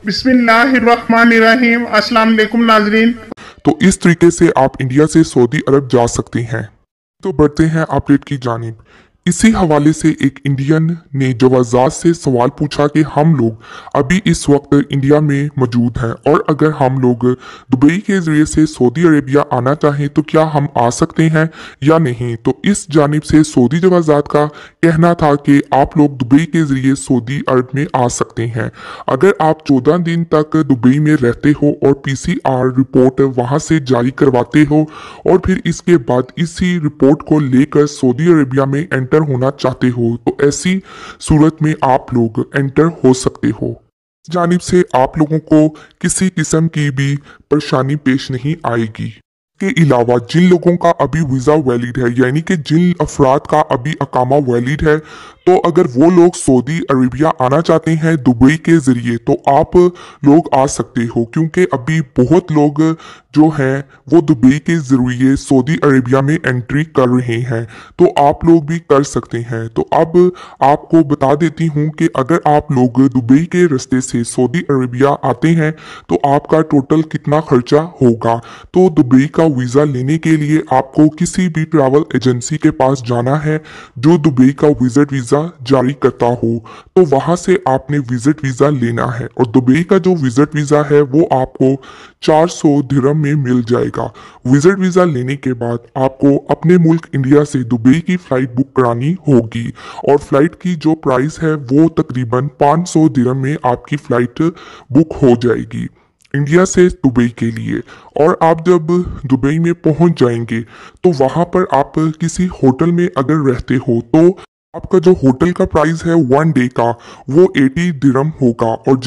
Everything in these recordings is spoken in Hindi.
बिस्मिल्लाहिर्रहमानिर्रहीम। अस्सलाम वालेकुम नाजरीन। तो इस तरीके से आप इंडिया से सऊदी अरब जा सकते हैं। तो बढ़ते हैं अपडेट की जानिब। इसी हवाले से एक इंडियन ने जवाजात से सवाल पूछा कि हम लोग अभी इस वक्त इंडिया में मौजूद हैं और अगर हम लोग दुबई के ज़रिए से सऊदी अरेबिया आना चाहें तो क्या हम आ सकते हैं या नहीं। तो इस जानिब से सऊदी जवाजात का कहना था कि आप लोग दुबई के ज़रिए सऊदी अरब में आ सकते हैं अगर आप 14 दिन तक दुबई में रहते हो और PCR रिपोर्ट वहाँ से जारी करवाते हो और फिर इसके बाद इसी रिपोर्ट को लेकर सऊदी अरेबिया में एंटर होना चाहते हो तो ऐसी सूरत में आप लोग एंटर हो सकते हो। इस जानिब से आप लोगों को किसी किस्म की भी परेशानी पेश नहीं आएगी। के अलावा जिन लोगों का अभी वीज़ा वैलिड है यानी कि जिन अफराद का अभी अकामा वैलिड है तो अगर वो लोग सऊदी अरेबिया आना चाहते हैं दुबई के ज़रिए तो आप लोग आ सकते हो क्योंकि अभी बहुत लोग जो हैं वो दुबई के ज़रिए सऊदी अरेबिया में एंट्री कर रहे हैं तो आप लोग भी कर सकते हैं। तो अब आपको बता देती हूँ कि अगर आप लोग दुबई के रास्ते से सऊदी अरेबिया आते हैं तो आपका टोटल कितना खर्चा होगा। तो दुबई का वीज़ा लेने के लिए आपको किसी भी ट्रैवल एजेंसी के पास जाना है जो दुबई का विजिट वीज़ा जारी करता हो तो वहां से आपने विजिट वीज़ा लेना है और दुबई का जो विजिट वीज़ा है वो आपको 400 दिरहम में मिल जाएगा। विजिट वीज़ा लेने के बाद आपको अपने मुल्क इंडिया से दुबई की फ़्लाइट बुक करानी होगी और फ्लाइट की जो प्राइस है वो तकरीबन 500 दिरहम में आपकी फ़्लाइट बुक हो जाएगी इंडिया से दुबई के लिए। और आप जब दुबई में पहुंच जाएंगे तो वहां पर आप किसी होटल में अगर रहते हो तो आपका जो होटल का प्राइस है 1 डे का वो 80 दिरहम होगा और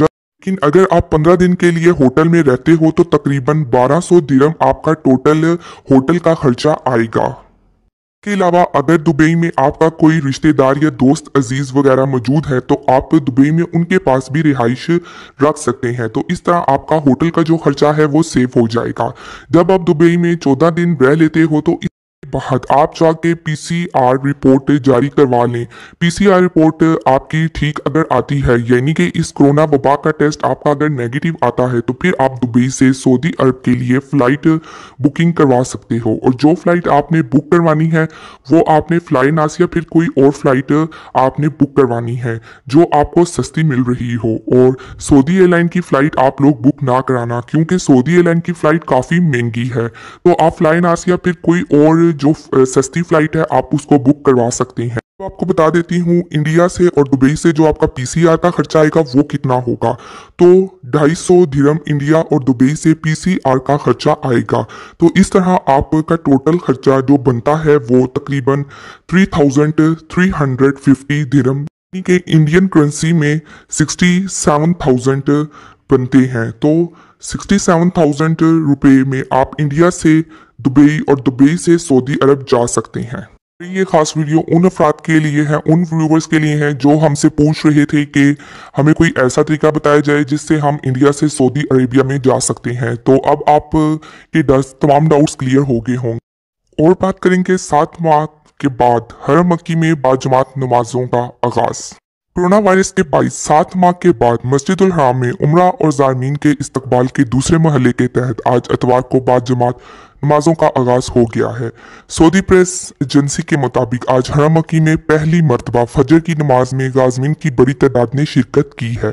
लेकिन अगर आप 15 दिन के लिए होटल में रहते हो तो तकरीबन 1200 दिरहम आपका टोटल होटल का खर्चा आएगा। के अलावा अगर दुबई में आपका कोई रिश्तेदार या दोस्त अजीज वगैरह मौजूद है तो आप दुबई में उनके पास भी रिहाइश रख सकते हैं तो इस तरह आपका होटल का जो खर्चा है वो सेव हो जाएगा। जब आप दुबई में 14 दिन रह लेते हो तो बाद आप जाके PCR रिपोर्ट जारी करवा लें। PCR रिपोर्ट आपकी ठीक अगर आती है यानी कि इस कोरोना वबा का टेस्ट आपका अगर नेगेटिव आता है तो फिर आप दुबई से सऊदी अरब के लिए फ़्लाइट बुकिंग करवा सकते हो और जो फ़्लाइट आपने बुक करवानी है वो आपने फ्लाई नास या फिर कोई और फ्लाइट आपने बुक करवानी है जो आपको सस्ती मिल रही हो। और सऊदी एयरलाइन की फ़्लाइट आप लोग बुक ना कराना क्योंकि सऊदी एयरलाइन की फ़्लाइट काफ़ी महंगी है तो आप फ्लाई नास या फिर कोई और जो सस्ती फ्लाइट है आप उसको बुक करवा सकते हैं। तो आपको बता देती हूँ इंडिया से और दुबई से जो आपका PCR का खर्चा आएगा वो कितना होगा। तो 250 दिरहम इंडिया और दुबई से PCR का खर्चा आएगा। तो इस तरह आपका टोटल खर्चा जो बनता है वो तकरीबन 3350 दिरहम यानी कि इंडियन करेंसी में 67,000 बनते हैं। तो 67,000 रुपये में आप इंडिया से दुबई और दुबई से सऊदी अरब जा सकते हैं। ये खास वीडियो उन अफराद के लिए है, उन व्यूवर्स के लिए है जो हमसे पूछ रहे थे कि हमें कोई ऐसा तरीका बताया जाए जिससे हम इंडिया से सऊदी अरेबिया में जा सकते हैं। तो अब आप के तमाम डाउट्स क्लियर हो गए होंगे। और बात करेंगे 7 माह के बाद हरम मक्की में बाजमात नमाजों का आगाज। कोरोना वायरस के 7 माह के बाद मस्जिदुल हराम में उम्रा और ज़ायरीन के इस्तकबाल के दूसरे महल्ले के तहत आज इतवार को बाजमात नमाजों का आगाज हो गया है। सऊदी प्रेस एजेंसी के मुताबिक आज हरम मक्की में पहली मरतबा फजर की नमाज में गाज़मीन की बड़ी तादाद ने शिरकत की है।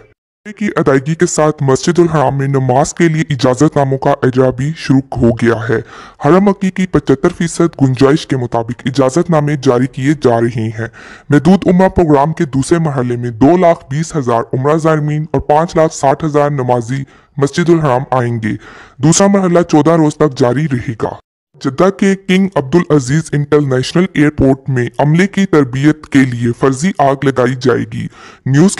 की अदायगी के साथ मस्जिदुल हराम में नमाज के लिए इजाज़तनामों का इजरा भी शुरू हो गया है। हरम मक्की की 75% गुंजाइश के मुताबिक इजाज़तनामे जारी किए जा रहे हैं। महदूद उम्रा प्रोग्राम के दूसरे मरहले में 2,20,000 उम्रा ज़ायरीन और 5,60,000 नमाजी मस्जिदुल हराम आएंगे। दूसरा मरहला 14 रोज तक जारी रहेगा। जद्दा के किंग अब्दुल अजीज इंटरनेशनल एयरपोर्ट में अमले की तरबियत के लिए फर्जी आग लगाई जाएगी। न्यूज़